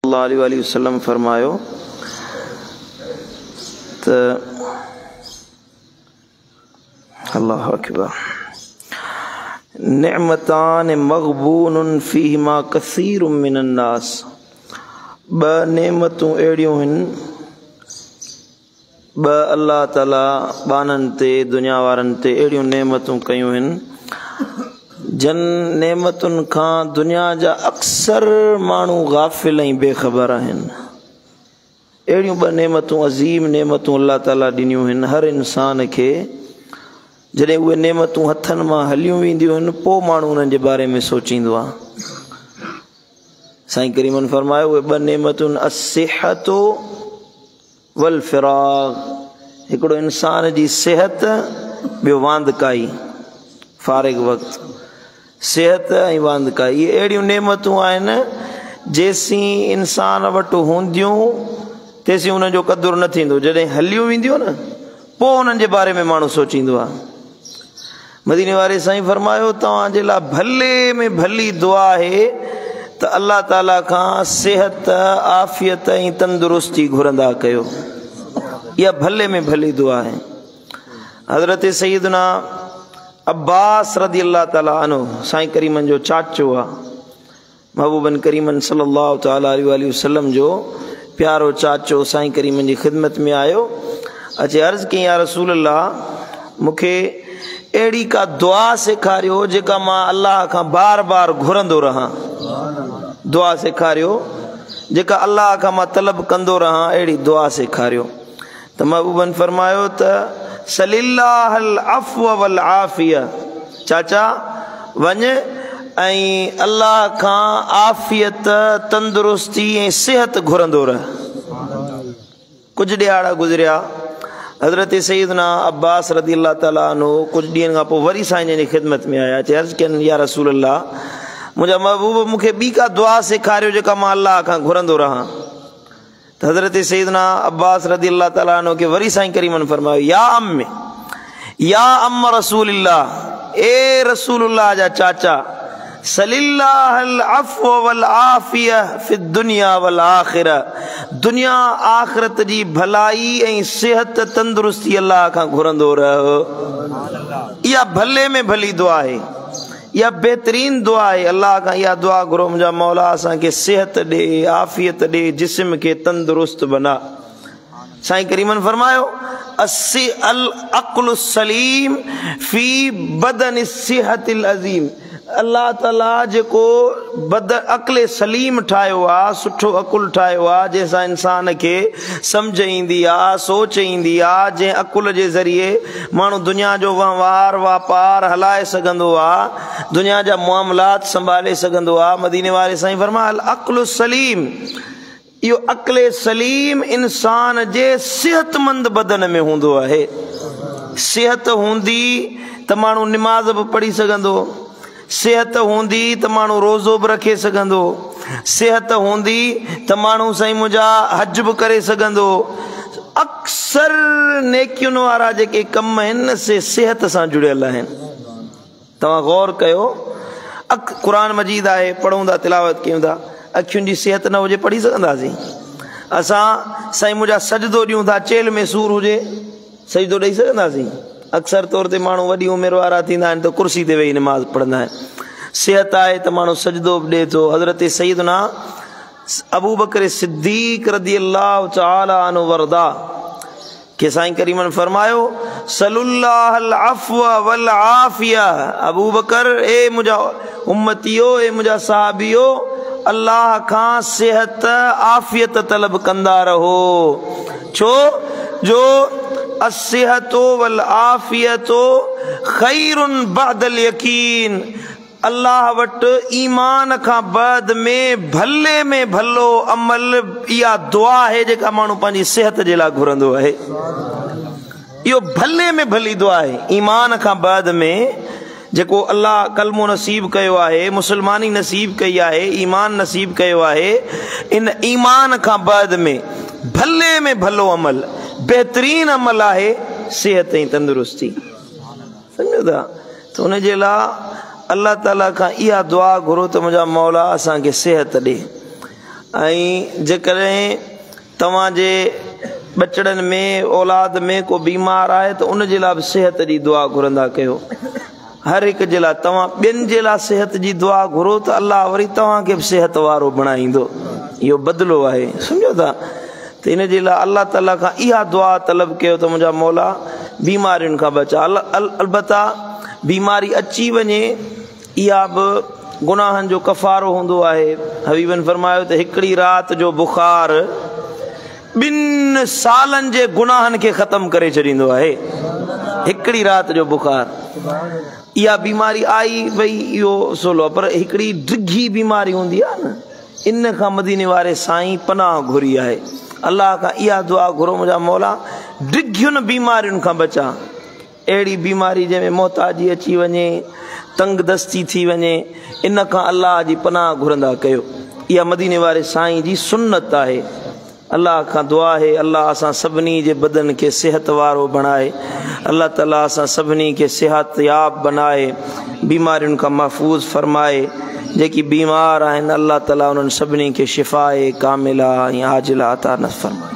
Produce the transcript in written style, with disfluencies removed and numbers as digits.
सल्लल्लाहु अलैहि वसल्लम फरमायो त अल्लाहु अकबर नेमतान मग़बूनुन फ़ीहिमा कसीरुम मिनन नास। ब नेमतूं अहिड़ियूं आहिनि, ब अल्लाह ताला बाननि ते दुनिया वारनि ते अहिड़ियूं नेमतूं कयूं आहिनि जन नेमतुनि खां दुनिया जा अक्सर माण्हू गाफ़िल ऐं बेख़बर आहिनि। अहिड़ियूं ब नेमतूं अज़ीम नेमतूं अल्लाह ताला ॾिनियूं आहिनि हर इंसान खे। जॾहिं उहे नेमतूं हथनि मां हलियूं वेंदियूं आहिनि पोइ माण्हू उन्हनि जे बारे में सोचींदो आहे। साईं करीमन फरमायो उहे ब नेमतुनि अस्सिहतु वल फ़िराग़। हिकिड़ो इंसान जी सिहत, ॿियो वांदकाई, फ़ारिग़ वक़्तु, सिहत ऐं वांदकाई। इहे अहिड़ियूं नेमतूं आहिनि जेसीं इंसान वटि हूंदियूं तेसीं उन्हनि जो क़दुरु न थींदो। जॾहिं हलियूं वेंदियूं न पोइ उन्हनि जे बारे में माण्हू सोचींदो आहे। मदीने वारे साईं फरमायो तव्हांजे लाइ भले में भली दुआ आहे त अल्लाह ताला खां सिहत, आफ़ियत ऐं तंदुरुस्ती घुरंदा कयो। इहा भले में भली दुआ आहे। हज़रत सैयदना अब्बास रज़ी अल्लाह ताला अन्हु साईं करीमन जो चाचो आहे, महबूबन करीमन सल्लल्लाहु तआला अलैहि वसल्लम जो प्यारो चाचो साईं करीमन जी ख़िदमत में आयो। अचे अर्ज़ कई या रसूल अल्लाह मूंखे अहिड़ी का दुआ सेखारियो जेका मां अल्लाह खां बार बार घुरंदो रहां। दुआ सेखारियो जेका अल्लाह खां मां तलब कंदो रहां, अहिड़ी दुआ सेखारियो। त महबूबन फरमायो त सलिल्लाहल अफ़्व वल आफ़िया, चाचा वञ ऐं अल्लाह खां आफ़ियत, तंदुरुस्ती ऐं सिहत घुरंदो रह। कुझु ॾियारा गुज़रिया, हज़रत सैयदना अब्बास रज़ी अल्लाह ताला अन्हु कुझु ॾींहंनि खां पोइ वरी साईं जी ख़िदमत में आया। चई अर्ज़ कयनि या रसूल अल्लाह मुंहिंजा महबूब मूंखे ॿी का दुआ सेखारियो जेका मां अल्लाह खां घुरंदो रहां। त हज़रत सैयदना अब्बास रज़ी अल्लाह ताला अन्हु खे वरी साईं करीमन फरमायो या अम्म रसूलिल्लाह, ए रसूलुल्लाह जा चाचा, सलिल्लाहल अफ़्व वल आफ़िया फ़िद दुनिया वल आख़िरा, दुनिया आख़िरत जी भलाई ऐं सिहत तंदुरुस्ती अल्लाह खां घुरंदो रह। इहा भले में भली दुआ आहे, इहा बेहतरीन दुआ आहे। अल्लाह खां इहा दुआ घुरो मुंहिंजा मौला असांखे सिहत ॾे, आफ़ियत ॾे, जिस्म खे तंदुरुस्त बना। साईं करीमन फरमायो अल अक़्लु सलीम फ़ी बदन सिहतिल अज़ीम। अल्लाह ताला जेको अक़्ल सलीम ठाहियो आहे, सुठो अक़ुल ठाहियो आहे जंहिंसां इंसान खे सम्झ ईंदी आहे, सोच ईंदी आहे, जंहिं अक़ुल जे ज़रिए माण्हू दुनिया जो वहिंवार वापार हलाए सघंदो आहे, दुनिया जा मामलात संभाले सघंदो आहे। मदीने वारे साईं फरमाया अल अक़्लु सलीम, इहो अक़्ल सलीम इंसान जे सिहतमंद बदन में हूंदो आहे। सिहत हूंदी त माण्हू निमाज़ बि पढ़ी सघंदो, सिहत हूंदी त माण्हू रोज़ो बि रखे सघंदो, सिहत हूंदी त माण्हू साईं मुंहिंजा हज बि करे सघंदो। अक्सर नेकियुनि वारा जेके कम आहिनि से सिहत सां जुड़ियल आहिनि। तव्हां गौर कयो, क़ुरान मजीद आहे, पढ़ूं था, तिलावत कयूं था, अखियुनि जी सिहत न हुजे पढ़ी सघंदासीं? असां साईं मुंहिंजा सजदो ॾियूं था, चेल में सूर हुजे सजदो ॾेई सघंदासीं? अक्सर तौर ते माण्हू वॾी उमिरि वारा थींदा आहिनि त कुर्सी ते वेही नमाज़ पढ़ंदा आहिनि। सिहत आहे त माण्हू सजदो बि ॾिए थो। हज़रत सैयदना अबू बकर सिद्दीक़ रज़ी अल्लाह तआला अन्हु वरदा के साईं करीमन फरमायो सल्लल्लाहु अफ़्व वल आफ़िया। अबू बकर ए मुंहिंजा उम्मतियो, ए मुंहिंजा सहाबियो, अल्लाह खां सिहत आफ़ियत तलब कंदा रहो। छो जो अस्सिहतो वल आफ़ियतो ख़ैरुन बअदल यकीन, अल्लाह वटि ईमान खां बाद में भले में भलो अमल इहा दुआ आहे जेका माण्हू पंहिंजी सिहत जे लाइ घुरंदो आहे। इहो भले में भली दुआ आहे। ईमान खां बाद में जेको अल्लाह कलमो नसीब कयो आहे, मुसलमानी नसीब कई आहे, ईमान नसीब कयो आहे, इन ईमान खां बाद में भले में भलो अमल, बेहतरीन अमल आहे सिहत ऐं तंदुरुस्ती। सम्झो था? त उन जे लाइ अल्लाह ताला खां इहा दुआ घुरो त मुंहिंजा मौला असांखे सिहत ॾे, ऐं जेकॾहिं तव्हांजे बचड़नि में औलाद में को बीमार आहे त उन जे लाइ बि सिहत जी दुआ घुरंदा कयो। हर हिक जे लाइ तव्हां ॿियनि जे लाइ सिहत जी दुआ घुरो त अलाह वरी तव्हांखे बि सिहत वारो बणाईंदो। इहो बदिलो आहे, सम्झो था। त इन जे लाइ अलाह ताला खां इहा दुआ तलब कयो त मुंहिंजा मौला बीमारियुनि खां बचा। अलबत्ता बीमारी अची वञे इहा बि गुनाहनि जो कफ़ारो हूंदो आहे। हबीबन फरमायो त हिकिड़ी राति जो बुखार 2 सालनि जे गुनाहनि खे ख़तम करे छॾींदो आहे। हिकिड़ी राति जो बुखार, इहा बीमारी आई भई इहो सोलो, पर हिकिड़ी डिघी बीमारी हूंदी आहे न, इन खां मदीने वारे साईं पनाह घुरी आहे। अलाह खां इहा दुआ घुरो मुंहिंजा मौला डिघियुनि बीमारियुनि खां बचा। अहिड़ी बीमारी जंहिंमें मोहताजी अची वञे, तंग दस्ती थी वञे, इन खां अलाह जी पनाह घुरंदा कयो। इहा मदीने वारे साईं जी सुन्नत आहे। अल्लाह खां दुआ है अल्लाह असां सभिनी जे बदन खे सिहत वारो बणाए। अल्लाह ताला असां सभिनी खे सिहत याब बनाए, बीमारियुनि खां महफूज़ फरमाए। जेकी बीमार आहिनि अल्लाह ताला उन्हनि सभिनी खे शिफ़ाए कामिला ऐं आजिला अता फरमाए।